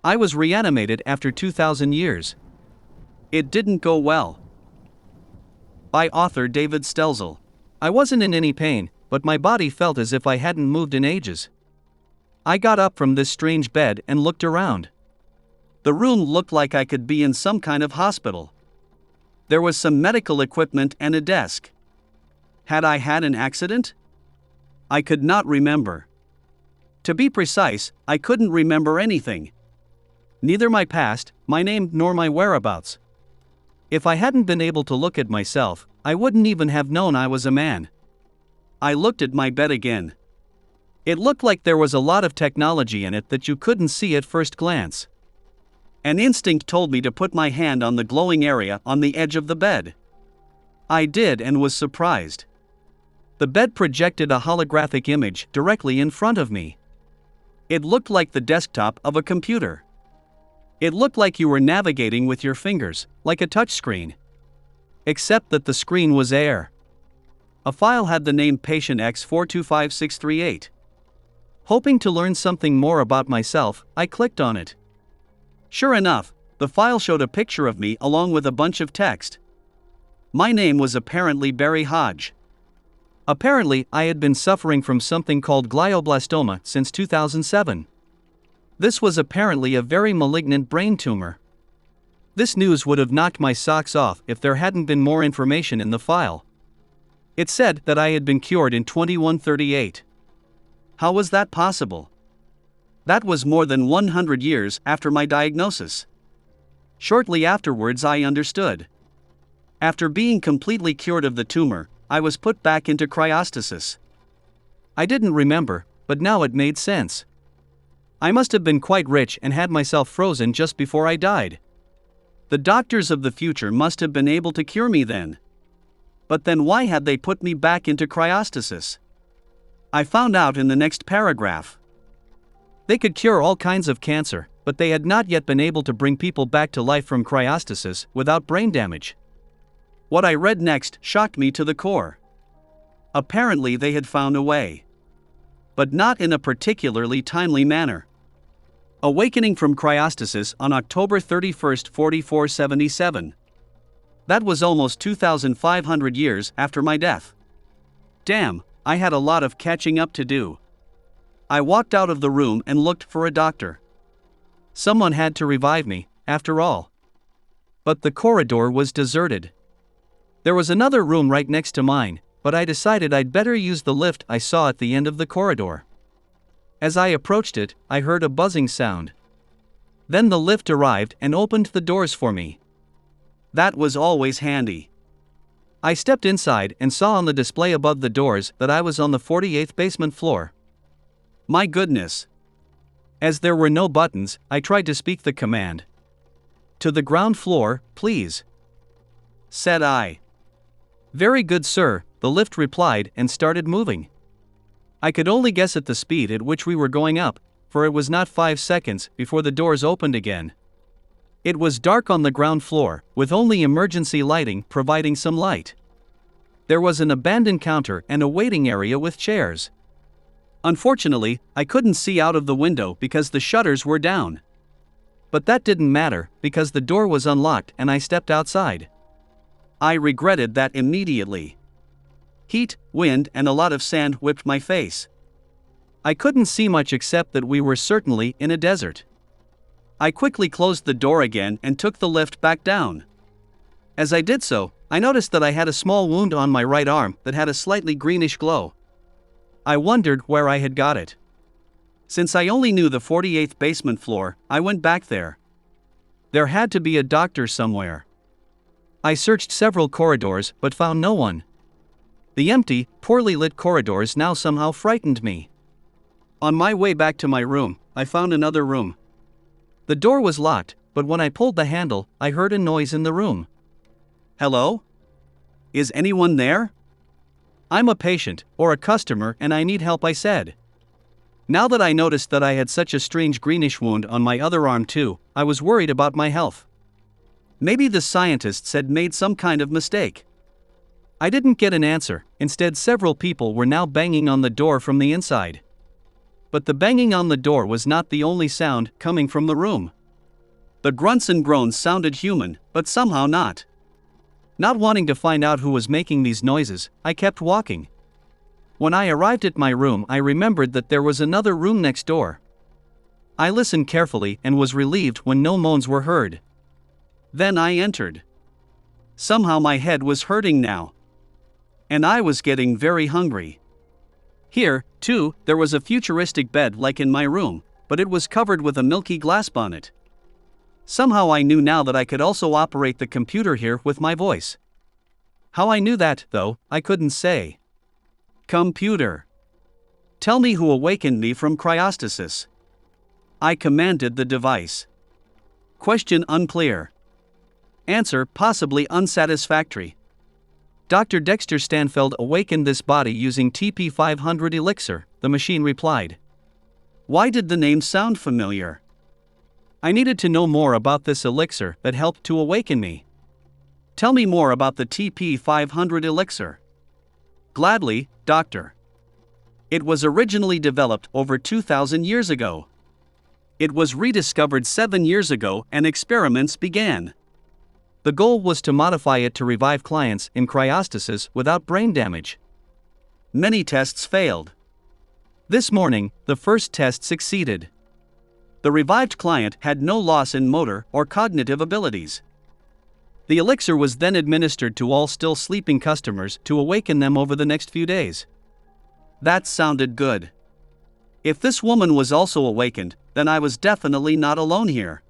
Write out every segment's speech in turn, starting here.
I was reanimated after 2,000 years. It didn't go well. By author David Stelzl. I wasn't in any pain, but my body felt as if I hadn't moved in ages. I got up from this strange bed and looked around. The room looked like I could be in some kind of hospital. There was some medical equipment and a desk. Had I had an accident? I could not remember. To be precise, I couldn't remember anything. Neither my past, my name, nor my whereabouts. If I hadn't been able to look at myself, I wouldn't even have known I was a man. I looked at my bed again. It looked like there was a lot of technology in it that you couldn't see at first glance. An instinct told me to put my hand on the glowing area on the edge of the bed. I did and was surprised. The bed projected a holographic image directly in front of me. It looked like the desktop of a computer. It looked like you were navigating with your fingers, like a touchscreen. Except that the screen was air. A file had the name Patient X425638. Hoping to learn something more about myself, I clicked on it. Sure enough, the file showed a picture of me along with a bunch of text. My name was apparently Barry Hodge. Apparently, I had been suffering from something called glioblastoma since 2007. This was apparently a very malignant brain tumor. This news would have knocked my socks off if there hadn't been more information in the file. It said that I had been cured in 2138. How was that possible? That was more than 100 years after my diagnosis. Shortly afterwards, I understood. After being completely cured of the tumor, I was put back into cryostasis. I didn't remember, but now it made sense. I must have been quite rich and had myself frozen just before I died. The doctors of the future must have been able to cure me then. But then why had they put me back into cryostasis? I found out in the next paragraph. They could cure all kinds of cancer, but they had not yet been able to bring people back to life from cryostasis without brain damage. What I read next shocked me to the core. Apparently they had found a way. But not in a particularly timely manner. Awakening from cryostasis on October 31, 4477. That was almost 2,500 years after my death. Damn, I had a lot of catching up to do. I walked out of the room and looked for a doctor. Someone had to revive me, after all. But the corridor was deserted. There was another room right next to mine, but I decided I'd better use the lift I saw at the end of the corridor. As I approached it, I heard a buzzing sound. Then the lift arrived and opened the doors for me. That was always handy. I stepped inside and saw on the display above the doors that I was on the 48th basement floor. My goodness. As there were no buttons, I tried to speak the command. "To the ground floor, please," said I. "Very good, sir," the lift replied and started moving. I could only guess at the speed at which we were going up, for it was not 5 seconds before the doors opened again. It was dark on the ground floor, with only emergency lighting providing some light. There was an abandoned counter and a waiting area with chairs. Unfortunately, I couldn't see out of the window because the shutters were down. But that didn't matter, because the door was unlocked and I stepped outside. I regretted that immediately. Heat, wind, and a lot of sand whipped my face. I couldn't see much except that we were certainly in a desert. I quickly closed the door again and took the lift back down. As I did so, I noticed that I had a small wound on my right arm that had a slightly greenish glow. I wondered where I had got it. Since I only knew the 48th basement floor, I went back there. There had to be a doctor somewhere. I searched several corridors but found no one. The empty, poorly lit corridors now somehow frightened me. On my way back to my room, I found another room. The door was locked, but when I pulled the handle, I heard a noise in the room. "Hello? Is anyone there?" "I'm a patient, or a customer, and I need help," I said. Now that I noticed that I had such a strange greenish wound on my other arm too, I was worried about my health. Maybe the scientists had made some kind of mistake. I didn't get an answer, instead several people were now banging on the door from the inside. But the banging on the door was not the only sound coming from the room. The grunts and groans sounded human, but somehow not. Not wanting to find out who was making these noises, I kept walking. When I arrived at my room, I remembered that there was another room next door. I listened carefully and was relieved when no moans were heard. Then I entered. Somehow my head was hurting now. And I was getting very hungry. Here, too, there was a futuristic bed like in my room, but it was covered with a milky glass bonnet. Somehow I knew now that I could also operate the computer here with my voice. How I knew that, though, I couldn't say. Computer, tell me who awakened me from cryostasis. I commanded the device. Question unclear. Answer possibly unsatisfactory. Dr. Dexter Stanfeld awakened this body using TP500 elixir, the machine replied. Why did the name sound familiar? I needed to know more about this elixir that helped to awaken me. Tell me more about the TP500 elixir. Gladly, Doctor. It was originally developed over 2,000 years ago. It was rediscovered 7 years ago and experiments began. The goal was to modify it to revive clients in cryostasis without brain damage. Many tests failed. This morning, the first test succeeded. The revived client had no loss in motor or cognitive abilities. The elixir was then administered to all still sleeping customers to awaken them over the next few days. That sounded good. If this woman was also awakened, then I was definitely not alone here.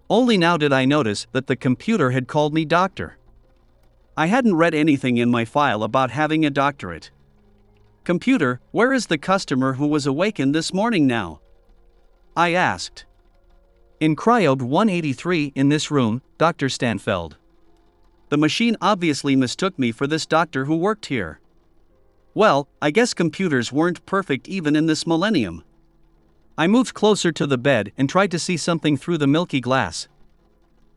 Only now did I notice that the computer had called me doctor. I hadn't read anything in my file about having a doctorate. Computer, where is the customer who was awakened this morning now? I asked. In cryo 183 in this room, Dr. Stanfeld. The machine obviously mistook me for this doctor who worked here. Well, I guess computers weren't perfect even in this millennium. I moved closer to the bed and tried to see something through the milky glass.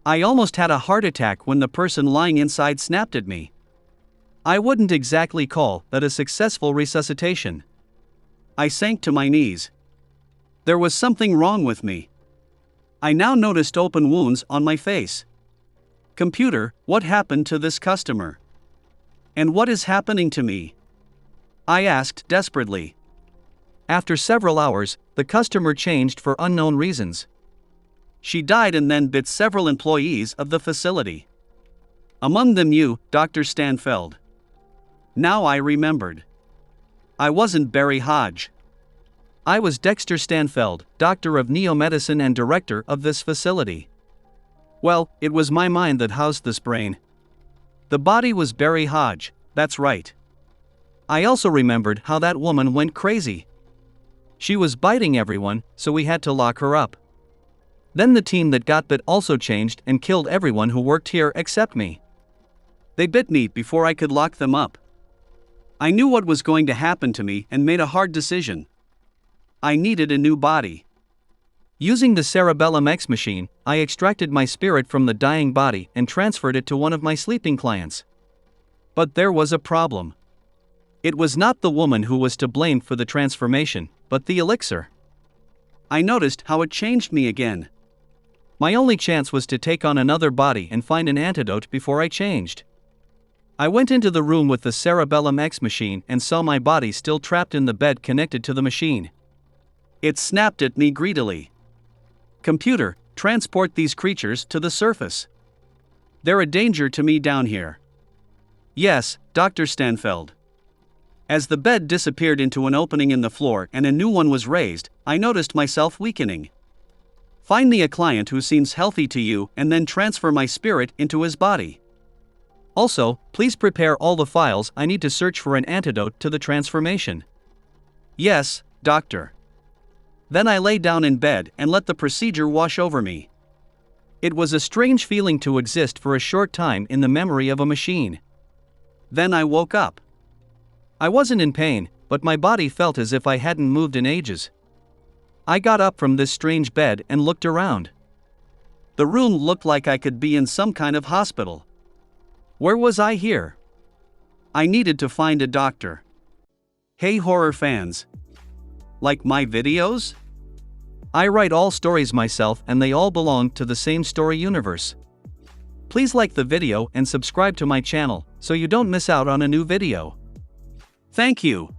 I almost had a heart attack when the person lying inside snapped at me. I wouldn't exactly call that a successful resuscitation. I sank to my knees. There was something wrong with me. I now noticed open wounds on my face. Computer, what happened to this customer? And what is happening to me? I asked desperately. After several hours, the customer changed for unknown reasons. She died and then bit several employees of the facility. Among them you, Dr. Stanfeld. Now I remembered. I wasn't Barry Hodge. I was Dexter Stanfeld, doctor of neomedicine and director of this facility. Well, it was my mind that housed this brain. The body was Barry Hodge, that's right. I also remembered how that woman went crazy. She was biting everyone, so we had to lock her up. Then the team that got bit also changed and killed everyone who worked here except me. They bit me before I could lock them up. I knew what was going to happen to me and made a hard decision. I needed a new body. Using the Cerebellum X machine, I extracted my spirit from the dying body and transferred it to one of my sleeping clients. But there was a problem. It was not the woman who was to blame for the transformation, but the elixir. I noticed how it changed me again. My only chance was to take on another body and find an antidote before I changed. I went into the room with the Cerebellum X machine and saw my body still trapped in the bed connected to the machine. It snapped at me greedily. Computer, transport these creatures to the surface. They're a danger to me down here. Yes, Dr. Stanfeld. As the bed disappeared into an opening in the floor and a new one was raised, I noticed myself weakening. Find me a client who seems healthy to you and then transfer my spirit into his body. Also, please prepare all the files I need to search for an antidote to the transformation. Yes, doctor. Then I lay down in bed and let the procedure wash over me. It was a strange feeling to exist for a short time in the memory of a machine. Then I woke up. I wasn't in pain, but my body felt as if I hadn't moved in ages. I got up from this strange bed and looked around. The room looked like I could be in some kind of hospital. Where was I here? I needed to find a doctor. Hey horror fans! Like my videos? I write all stories myself and they all belong to the same story universe. Please like the video and subscribe to my channel so you don't miss out on a new video. Thank you.